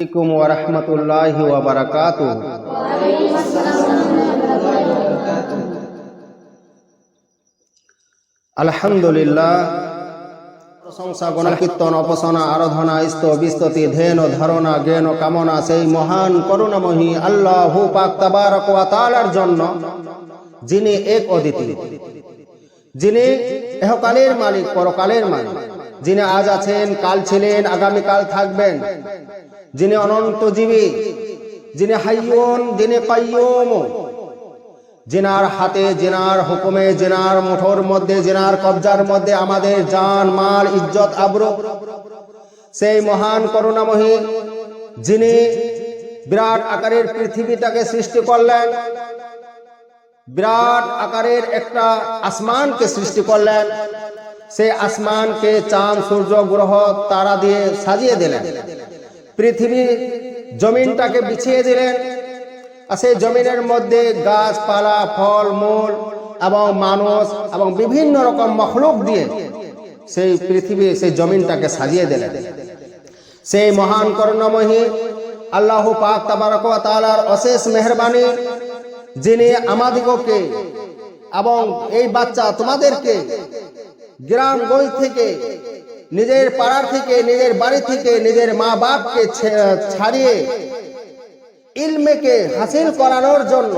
আসসালামু আলাইকুম ওয়া রাহমাতুল্লাহি ওয়া বারাকাতুহু। আলহামদুলিল্লাহ, প্রশংসা গুণ কীর্তন উপাসনা আরাধনা বিস্তুতি ধ্যান ধারণা জ্ঞান কামনা সেই মহান করুণাময়ী আল্লাহু পাক তাবারক ওয়া তাআলার জন্য, যিনি এক অদ্বিতীয়, যিনি ইহকালের মালিক পরকালের মালিক, যিনি আজ আছেন, কাল ছিলেন, আগামীকাল থাকবেন, যিনি অনন্তজীবী, যিনি হাইয়ুন, যিনি কাইয়ুম, যিনার হাতে, যিনার হুকুমে, যিনার মুঠোর মধ্যে, যিনার কবজার মধ্যে আমাদের জান মাল ইজ্জত আবরু, সেই মহান করুণাময়ী, যিনি বিরাট আকারের পৃথিবীটাকে সৃষ্টি করলেন, বিরাট আকারের একটা আসমানকে সৃষ্টি করলেন, সেই আসমানকে চাঁদ সূর্য গ্রহ তারা দিয়ে সাজিয়ে দিলেন, পৃথিবী জমিনটাকে বিছিয়ে দিলেন, আর সেই জমিনের মধ্যে গাছপালা ফল মূল এবং মানুষ এবং বিভিন্ন রকম মখলুক দিয়ে সেই পৃথিবী সেই জমিনটাকে সাজিয়ে দিলেন। সেই মহান করুণাময়ী আল্লাহ পাক তাবারক ওয়া তাআলার অশেষ মেহেরবানি, যিনি আমাদিগকে এবং এই বাচ্চা তোমাদেরকে গ্রামগঞ্জ থেকে, নিজের পাড়ার থেকে, নিজের বাড়ি থেকে, নিজের মা বাপকে ছাড়িয়ে ইলমেকে হাসিল করানোর জন্য,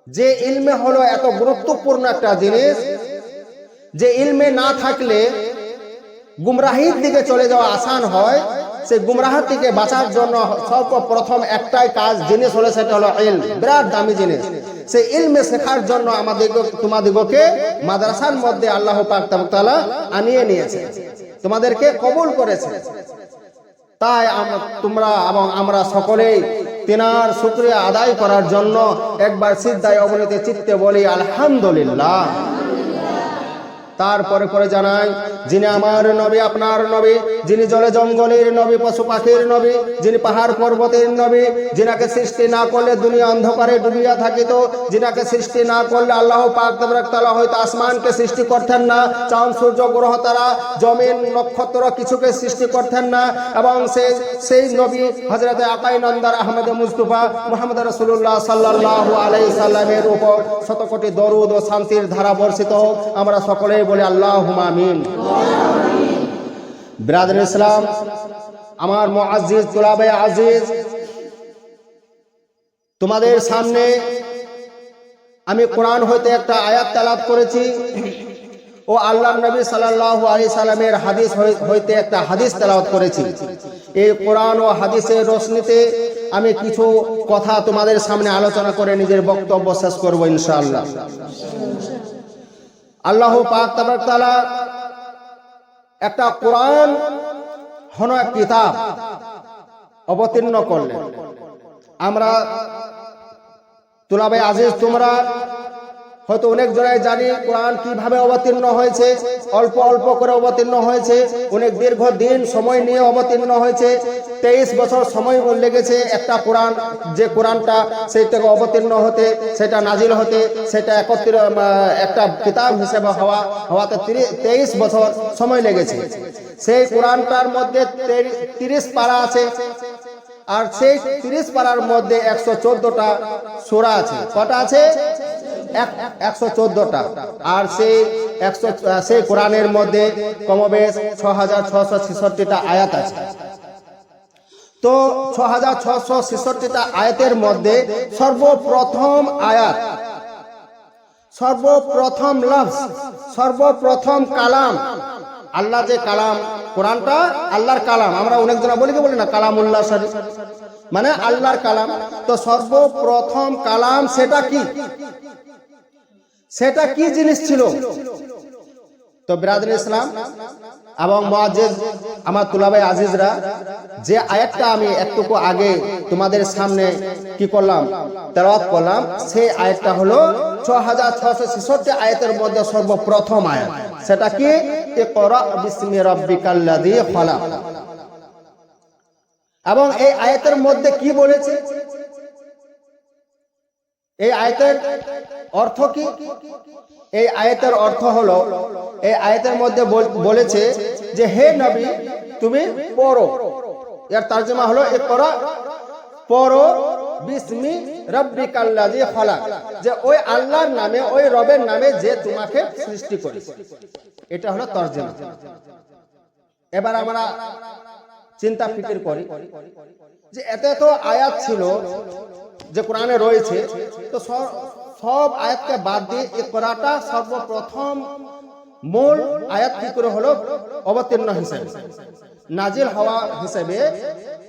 যে ইলমে হলো এত গুরুত্বপূর্ণ একটা জিনিস, যে ইলমে না থাকলে গুমরাহির দিকে চলে যাওয়া আসান হয়, সেই গুমরাহ থেকে বাঁচার জন্য সর্বপ্রথম একটাই কাজ জিনিস হলো, সেটা হলো ইলম, বিরাট দামি জিনিস। সেই ইলমে শেখার জন্য তোমাদিগকে মাদ্রাসার মধ্যে আল্লাহ পাক তাআলা আনিয়ে নিয়েছে, তোমাদেরকে কবুল করেছে। তাই তোমরা এবং আমরা সকলেই তিনার শুকরিয়া আদায় করার জন্য একবার সিজদায় অবনীত চিত্তে বলি আলহামদুলিল্লাহ। তারপরে পরে জানাই, যিনি আমার নবী, আপনার নবী, যিনি জলে জঙ্গলের নবী, পশু পাখির নবী, যিনি পাহাড় পর্বতের নবী, যিনাকে সৃষ্টি না করলে দুনিয়া অন্ধকারে ডুবিয়া থাকিত, যিনাকে সৃষ্টি না করলে আল্লাহ পাক তাআলা হয়তো আসমানকে সৃষ্টি করতেন না, চাঁদ সূর্য গ্রহ তারা জমিন নক্ষত্র কিছুকে সৃষ্টি করতেন না, এবং সেই নবী হযরতে আকাই নন্দর আহমদ মুস্তাফা মুহাম্মদ রাসূলুল্লাহ সাল্লাল্লাহু আলাইহি সাল্লামের উপর শতকোটি দরুদ ও শান্তির ধারা বর্ষিত হোক। আমরা সকলে বলে আল্লাহুম্মা আমিন। বিরাদর ইসলাম, আমার মুআজ্জিজ তুলাবে আজিজ, তোমাদের সামনে আমি কোরআন হইতে একটা আয়াত তেলাওয়াত করেছি ও আল্লাহর নবী সাল্লাল্লাহু আলাইহি সাল্লামের হাদিস হইতে একটা হাদিস তেলাওয়াত করেছি। এই কোরআন ও হাদিসের রোশনীতে আমি কিছু কথা তোমাদের সামনে আলোচনা করে নিজের বক্তব্য শেষ করব ইনশাআল্লাহ। আল্লাহ পাক তাবারক তাআলা একটা কোরআন হন এক কিতাব অবতীর্ণ করলেন। আমরা তুলাবে আজিজ, তোমরা হয়তো অনেক জনায় জানি কোরআন কিভাবে অবতীর্ণ হয়েছে। অল্প অল্প করে অবতীর্ণ হয়েছে, অনেক দীর্ঘ দিন সময় নিয়ে অবতীর্ণ হয়েছে। 23 বছর সময় লেগেছে একটা কোরআন, যে কোরআনটা সেইটাকে অবতীর্ণ হতে, সেটা নাজিল হতে, সেটা একটা কিতাব হিসেবে হওয়াতে 23 বছর সময় লেগেছে। সেই কোরআনটার মধ্যে 30 পারা আছে, আর সেই 30 পারার মধ্যে 114টা সূরা আছে। কটা আছে? 114টা। আর সেই কোরআনের মধ্যে কমবেশ 6666টা আয়াত আছে। তো 6666টা আয়াতের মধ্যে সর্বপ্রথম আয়াত, সর্বপ্রথম লফজ, সর্বপ্রথম কালাম, আল্লাহ যে কালাম, কোরআনটা আল্লাহর কালাম। আমরা অনেক জন বলি না কালামুল্লাহ শরীফ, মানে আল্লাহর কালাম। তো সর্বপ্রথম কালাম সেটা কি, সেটা কি জিনিস ছিল? তো বিরাদর ইসলাম এবং মুআজ্জিজ আমার তুলাবে আজিজরা, যে আয়াতটা আমি একটুকু আগে তোমাদের সামনে কি করলাম, তেলাওয়াত করলাম, সেই আয়াতটা হলো 6666 আয়াতের মধ্যে সর্বপ্রথম আয়াত। সেটা কি? ইকরা বিসমি রাব্বিকাল্লাযী খলাক। এবং এই আয়াতের মধ্যে কি বলেছে, এই আয়াতের অর্থ কি? এই আয়াতের অর্থ হলো, এই আয়াতের মধ্যে বলেছে যে হে নবী তুমি পড়ো, এর তর্জমা হলো ইকরা পড়ো বিসমি রাব্বিকাল্লাযী খালাক, যে ওই আল্লাহর নামে, ওই রবের নামে যে তোমাকে সৃষ্টি করেছে। এটা হলো তর্জমা। এবার আমরা চিন্তা ফিকির করি যে এত এত আয়াত ছিল যে কোরআনে রয়েছে, তো সব আয়াতকে বাদ দিয়ে ইকরাটা সর্বপ্রথম মূল আয়াত কি করে হলো অবতীর্ণ হিসেবে, নাজিল হওয়া হিসেবে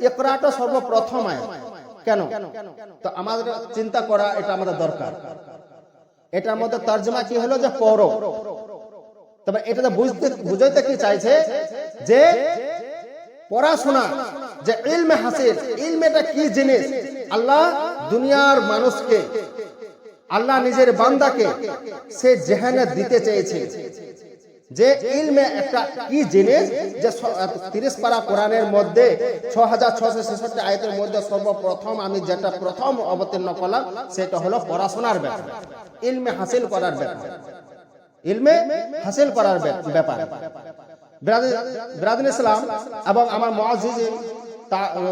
ইকরাটা সর্বপ্রথম আয়াত। কেন? তো আমাদের চিন্তা করা এটা আমাদের দরকার। এটার মধ্যে তর্জমা কি হলো যে পড়ো। তবে এটা বুঝাইতে কি চাইছে যে পড়াশোনা, যে ইলমে হাসিল, ইলমেটা কি জিনিস, আল্লাহ দুনিয়ার মানুষকে, আল্লাহ নিজের বান্দাকে সে জেহানে দিতে চেয়েছে যে ইলমে একটা কি জিনিস, যে 30 পারা কোরআনের মধ্যে 6666 আয়াতের মধ্যে সর্বপ্রথম আমি যেটা প্রথম অবতীর্ণ করলাম সেটা হলো পড়াশোনার ব্যাপার, ইলমে হাসিল করার ব্যাপার, ইলমে হাসিল করার ব্যাপার। বিরাদরিন ইসলাম এবং আমার মুআজ্জিজিন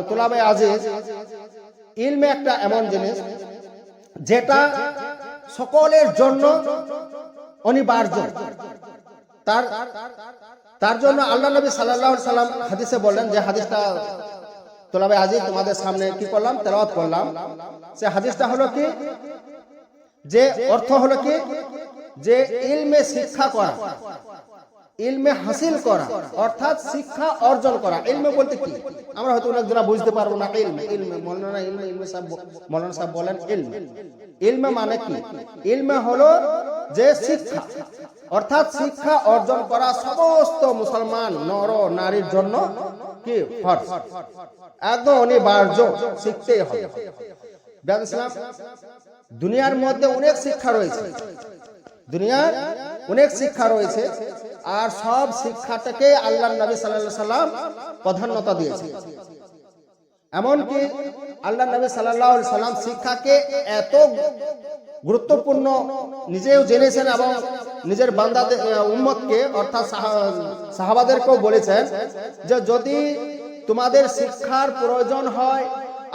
তুলাবে আজিজ, ইলমে একটা এমন জিনিস যেটা সকলের জন্য অনিবার্য। তার জন্য আল্লাহ নবী সাল্লাল্লাহু আলাইহি সাল্লাম হাদিসে বলেন, যে হাদিসটা তুলাবে আজিজ তোমাদের সামনে কি করলাম, তেলাওয়াত করলাম। সে হাদিসটা হলো কি, যে অর্থ হলো কি, যে ইলমে শিক্ষা করা, ইলমে হাসিল করা, অর্থাৎ শিক্ষা অর্জন করা। ইলমে বলতে কি আমরা হয়তো অনেকজনা বুঝতে পারবো না। ইলমে ইলমে মৌলানা ইলমে মৌলানা সাহেব বলেন ইলমে, ইলমে মানে কি? ইলমে হলো যে শিক্ষা, অর্থাৎ শিক্ষা অর্জন করা সমস্ত মুসলমান নর নারীর জন্য কি ফরজ, একদম অনিবার্য, শিখতেই হবে। দুনিয়ার মধ্যে অনেক শিক্ষা রয়েছে, দুনিয়ার অনেক শিক্ষা রয়েছে, আর সব শিক্ষাটাকে আল্লাহ নবী সাল্লাল্লাহু আলাইহি সাল্লাম প্রাধান্যতা দিয়েছে। এমনকি আল্লাহ নবী সাল্লাল্লাহু আলাইহি সাল্লাম শিক্ষাকে এত গুরুত্বপূর্ণ নিজেও জেনেছেন এবং নিজের বান্দাদের উম্মতকে অর্থাৎ সাহাবাদেরকেও বলেছেন যে যদি তোমাদের শিক্ষার প্রয়োজন হয়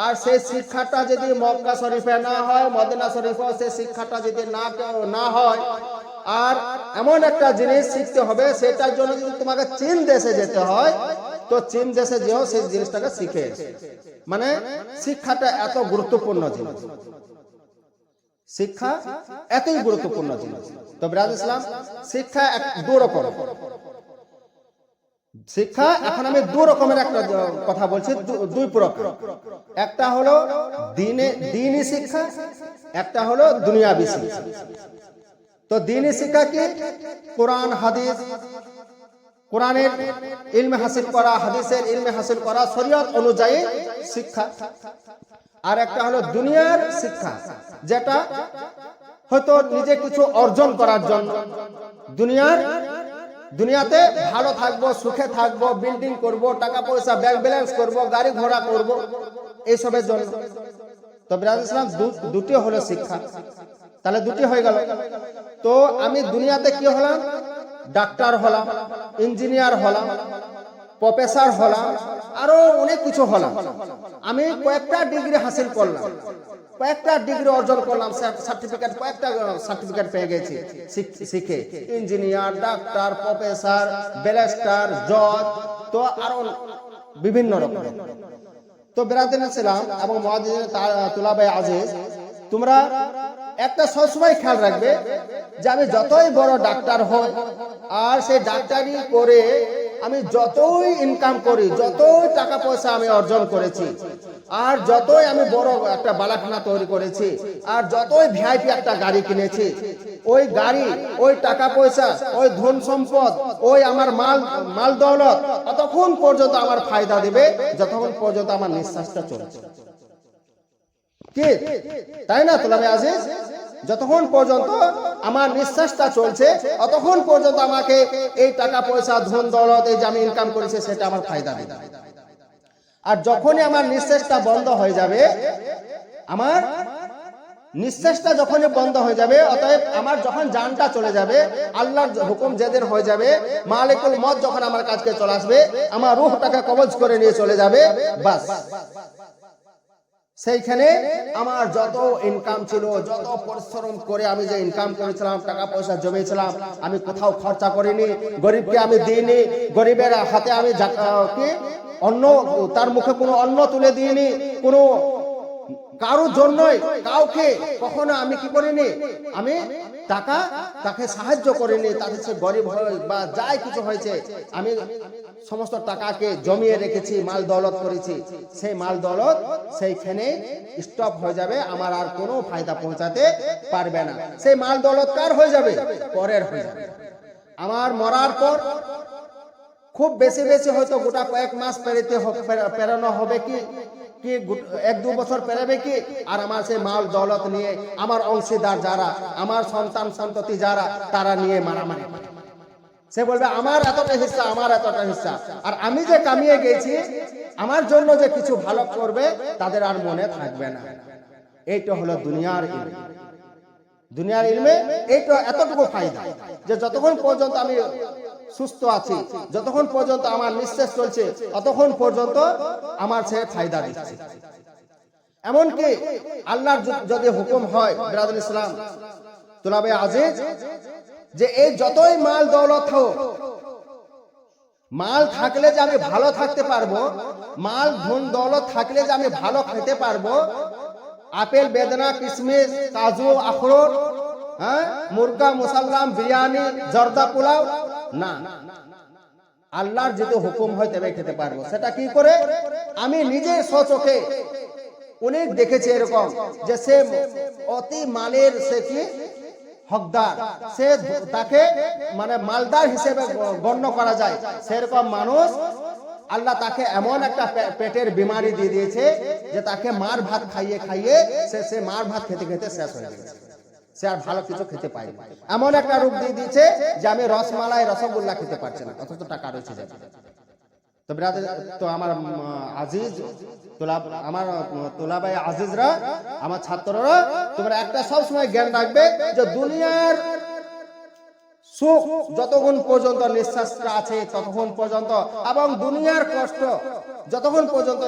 আর সেই শিক্ষাটা যদি মক্কা শরীফে না হয়, মদিনা শরীফে সেই শিক্ষাটা যদি না হয়, আর এমন একটা জিনিস শিখতে হবে সেটার জন্য যদি তোমাকে চীন দেশে যেতে হয়, তো চীন দেশে যেও সেই জিনিসটাকে শিখে। মানে শিক্ষাটা এত গুরুত্বপূর্ণ জিনিস, শিক্ষা এতই গুরুত্বপূর্ণ জিনিস। তো বিরাদরিন ইসলাম, শিক্ষা দু রকম শিক্ষা। এখন আমি দু রকমের একটা কথা বলছি, দুই প্রকার। একটা হলো দ্বীনি শিক্ষা, একটা হলো দুনিয়াবি শিক্ষা। তো দ্বীনি শিক্ষা কি? কোরআন হাদিস, কোরআনের ইলমে হাসিল করা, হাদিসের ইলমে হাসিল করা, শরীয়ত অনুযায়ী শিক্ষা। আর একটা হলো দুনিয়ার শিক্ষা, যেটা হয়তো নিজে কিছু অর্জন করার জন্য, দুনিয়াতে ভালো থাকবো, সুখে থাকবো, বিল্ডিং করব, টাকা পয়সা ব্যাংক ব্যালেন্স করব, গাড়ি ঘোড়া করব, এইসবের জন্য। তো বিরাদরিন ইসলাম, দুটি হলো শিক্ষা, তাহলে দুটি হয়ে গেল। তো আমি দুনিয়াতে কি হলাম? ডাক্তার হলাম, ইঞ্জিনিয়ার হলাম, প্রফেসর হলাম, আরো অনেক কিছু হলাম। আমি কয়েকটা ডিগ্রি হাসিল করলাম, কয়েকটা ডিগ্রি অর্জন করলাম, সার্টিফিকেট, কয়েকটা সার্টিফিকেট পেয়ে গেছি শিখে, ইঞ্জিনিয়ার, ডাক্তার, প্রফেসর, ব্যারিস্টার, জজ, তো আরো বিভিন্ন রকম। তো বিরাদরিন ইসলাম এবং মুআজ্জিজিন তুলাবে আজিজ, তোমরা একটা সবসময় খেয়াল রাখবে যে আমি যতই বড় ডাক্তার হই আর সেই ডাক্তারি করে আমি যতই ইনকাম করি, যতই টাকা পয়সা আমি অর্জন করেছি, আর যতই আমি বড় একটা বালাখানা তৈরি করেছি, আর যতই ভিআইপি একটা গাড়ি কিনেছি, ওই গাড়ি, ওই টাকা পয়সা, ওই ধন সম্পদ, ওই আমার মাল দৌলত ততক্ষণ পর্যন্ত আমার ফায়দা দেবে যতক্ষণ পর্যন্ত আমার নিঃশ্বাসটা চলছে। কি তাই না তুলাবে আজিজ? যতক্ষণ পর্যন্ত আমার নিঃশ্বাসটা চলছে ততক্ষণ পর্যন্ত আমাকে এই টাকা পয়সা, ধন দৌলত, এই যে আমি ইনকাম করেছি সেটা আমার ফায়দা দেবে। আর যখনই আমার নিঃশ্বাসটা বন্ধ হয়ে যাবে, আমার নিঃশ্বাসটা যখনই বন্ধ হয়ে যাবে, অতএব আমার যখন জানটা চলে যাবে, আল্লাহর হুকুম যেদিন হয়ে যাবে, মালিকুল মউত যখন আমার কাছে চলে আসবে, আমার রূহটাকে কবজ করে নিয়ে চলে যাবে, বাস সেইখানে আমার যত ইনকাম ছিল, যত পরিশ্রম করে আমি যে ইনকাম করেছিলাম, টাকা পয়সা জমিয়েছিলাম, আমি কোথাও খরচা করিনি, গরিবকে আমি দিইনি, গরিবের হাতে আমি কি অন্ন, তার মুখে কোনো অন্ন তুলে দিইনি, কোনো কারোর জন্যই কাউকে কখনো আমি কি করিনি, আমি তাকে সাহায্য করিনি, তাতে সে গরিব হয় বা যাই কিছু হয়েছে, আমি সমস্ত টাকাকে জমিয়ে রেখেছি, মাল দৌলত করেছি, সেই মাল দৌলত সেইখানে স্টপ হয়ে যাবে, আমার আর কোনো ফায়দা পৌঁছাতে পারবে না। সেই মাল দৌলত কার হয়ে যাবে? পরের হয়ে যাবে। আমার মরার পর খুব বেশি বেশি হয়তো গোটা কয়েক মাস পেরানো হবে, কি 1-2 বছর পেরাবে কি, আর আমার সেই মাল দৌলত নিয়ে আমার অংশীদার যারা, আমার সন্তান সন্ততি যারা, তারা নিয়ে মারামারি, সে বলবে আমার এতটা হিস্সা, আমার এতটা হিস্সা, আর আমি যে কামিয়ে গেছি, আমার জন্য যে কিছু ভালো করবে, তাদের আর মনে থাকবে না। এইটা হলো দুনিয়ার ইলম। দুনিয়ার ইলমে এইটা এতটুকু ফায়দা যে যতক্ষণ পর্যন্ত আমি সুস্থ আছি, যতক্ষণ পর্যন্ত আমার নিঃশ্বাস চলছে, ততক্ষণ পর্যন্ত আমার সে ফায়দা দিচ্ছে। এমনকি আল্লাহর যদি হুকুম হয়, বিরাদুল ইসলাম, তুলাবে আজিজ, যে এই যতই মাল দৌলত হোক, মাল থাকলে যে আমি ভালো থাকতে পারবো, মাল ধন দৌলত থাকলে যে আমি ভালো খেতে পারবো, আপেল, বেদনা, কিশমিশ, কাজু, আখরোট, মুরগা, মুসাল্লাম, বিরিয়ানি, জর্দা পোলাও না, আল্লাহর যদি হুকুম হয় তবে খেতে পারবো। সেটা কি করে? আমি নিজে স্বচোখে অনেক দেখেছি এরকম, যে সে অতি মালের, সে কি হকদার, সে তাকে মানে মালদার হিসেবে গণ্য করা যায়, সেরকম মানুষ আল্লাহ তাকে এমন একটা পেটের বিমারি দিয়ে দিয়েছে যে তাকে মার ভাত খাইয়ে খাইয়ে সে মার ভাত খেতে খেতে শেষ হয়ে গেছে, সে আর ভালো কিছু খেতে পায় না। এমন একটা রূপ দিয়ে দিয়েছে যে আমি রসমালাই, রসগোল্লা খেতে পারছি না, অথচ টাকা রয়েছে। তো ব্রাদার, তো আমার আজিজ আমার তোলাবাই আজিজরা, আমার ছাত্ররা, তোমরা একটা সবসময় জ্ঞান রাখবে যে দুনিয়ার সুখ যতক্ষণ পর্যন্ত নিঃশ্বাসটা আছে ততক্ষণ পর্যন্ত, এবং দুনিয়ার কষ্ট যতক্ষণ পর্যন্ত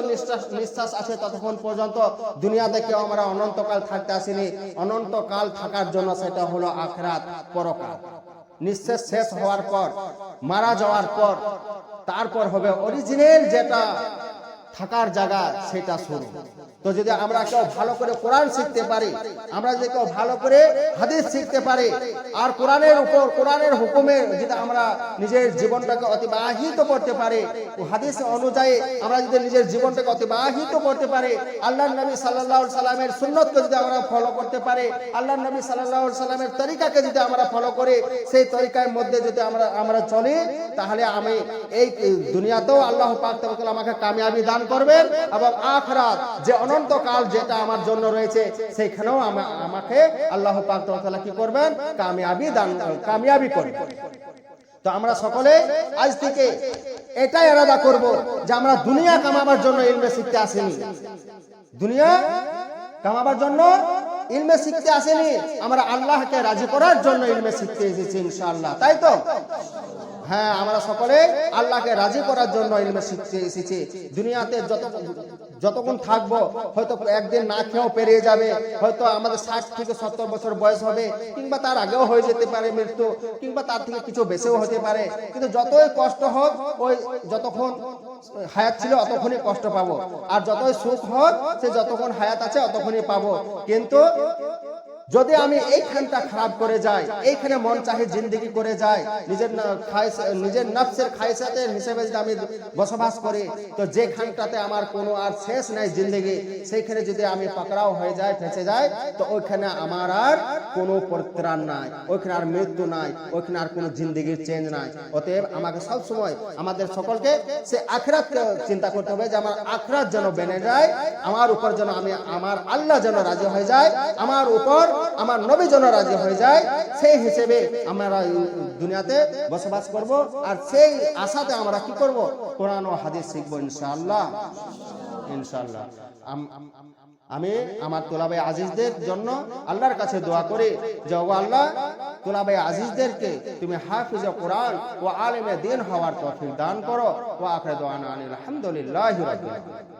নিঃশ্বাস আছে ততক্ষণ পর্যন্ত, দুনিয়াতে কেউ আমরা অনন্তকাল থাকতে আসিনি। অনন্তকাল থাকার জন্য সেটা হলো আখিরাত, পরকাল। নিঃশ্বাস শেষ হওয়ার পর, মারা যাওয়ার পর, তারপর হবে অরিজিনাল যেটা থাকার জায়গা, সেটা শুরু। তো যদি আমরা কেউ ভালো করে কোরআন শিখতে পারি, আমরা যদি কেউ ভালো করে হাদিস শিখতে পারি, আর কোরআনের উপর, কোরআনের হুকুমে যদি আমরা নিজের জীবনটাকে অতিবাহিত করতে পারি, হাদিস অনুযায়ী আমরা যদি নিজের জীবনটাকে অতিবাহিত করতে পারি, আল্লাহর নবী সাল্লাল্লাহু আলাইহি সাল্লামের সুন্নতকে যদি আমরা ফলো করতে পারি, আল্লাহর নবী সাল্লাল্লাহু আলাইহি সাল্লামের তরিকাকে যদি আমরা ফলো করি, সেই তরিকার মধ্যে যদি আমরা চলি, তাহলে আমি এই দুনিয়াতেও আল্লাহ পাক তাআলা আমাকে কামিয়াবি দান করবেন, এবং আখিরাত যে অনন্তকাল যেটা আমার জন্য রয়েছে, সেইখানেও আমাকে আল্লাহ পাক তাআলা কি করবেন? কামিয়াবি করবেন। তো আমরা সকলে আজ থেকে এটাই ইরাদা করব যে আমরা দুনিয়া কামাবার জন্য ইলমে শিখতে আসিনি, দুনিয়া কামাবার জন্য ইলমে শিখতে আসেনি, আমরা আল্লাহকে রাজি করার জন্য ইলমে শিখতে এসেছি ইনশাআল্লাহ, তাই তো? হ্যাঁ, আমরা সকলে আল্লাহকে রাজি করার জন্য ইলমে শিখতে এসেছি। দুনিয়াতে যতক্ষণ থাকবো, হয়তো একদিন না খেয়েও পেরিয়ে যাবে, হয়তো আমাদের 60 থেকে 70 বছর বয়স হবে, কিংবা তার আগেও হয়ে যেতে পারে মৃত্যু, কিংবা তার থেকে কিছু বেশিও হতে পারে। কিন্তু যতই কষ্ট হোক, ওই যতক্ষণ হায়াত ছিল অতক্ষণই কষ্ট পাবো, আর যতই সুখ হোক, সে যতক্ষণ হায়াত আছে অতক্ষণই পাবো। কিন্তু যদি আমি এইখানটা খারাপ করে যাই, এইখানে মন চাহে জিন্দেগি করে যাই, নিজের নফসের খায়সাতের হিসেবে যদি আমি বসবাস করি, তো যেখানটাতে আমার কোনো আর শেষ নাই জিন্দেগি, সেইখানে যদি আমি পাকড়াও হয়ে যায়, ফেঁসে যায়, তো ওইখানে আমার আর কোনো পরিত্রাণ নাই, ওইখানে আর মৃত্যু নাই, ওইখানে আর কোনো জিন্দেগির চেঞ্জ নাই। অতএব আমাকে সবসময়, আমাদের সকলকে সে আখিরাতকে চিন্তা করতে হবে, যে আমার আখিরাত যেন বেনে যায়, আমার উপর যেন আমার আল্লাহ যেন রাজি হয়ে যায়, আমার উপর আমার নবী যেন রাজি হয়ে যায়, সেই হিসেবে আমরা দুনিয়াতে বসবাস করব, আর সেই আশাতে আমরা কি করব? কোরআন ও হাদিস শিখবো ইনশাআল্লাহ। ইনশাআল্লাহ। আমি আমার তোলাবে আজিজদের জন্য আল্লাহর কাছে দোয়া করি যে ওগো আল্লাহ, তোলাবে আজিজদেরকে তুমি হাফিজে কোরআন ও আলেমে দ্বীন হওয়ার তৌফিক দান করো। ওয়া আখিরু দাওয়ানা আনিল হামদুলিল্লাহি রাব্বিল আলামিন।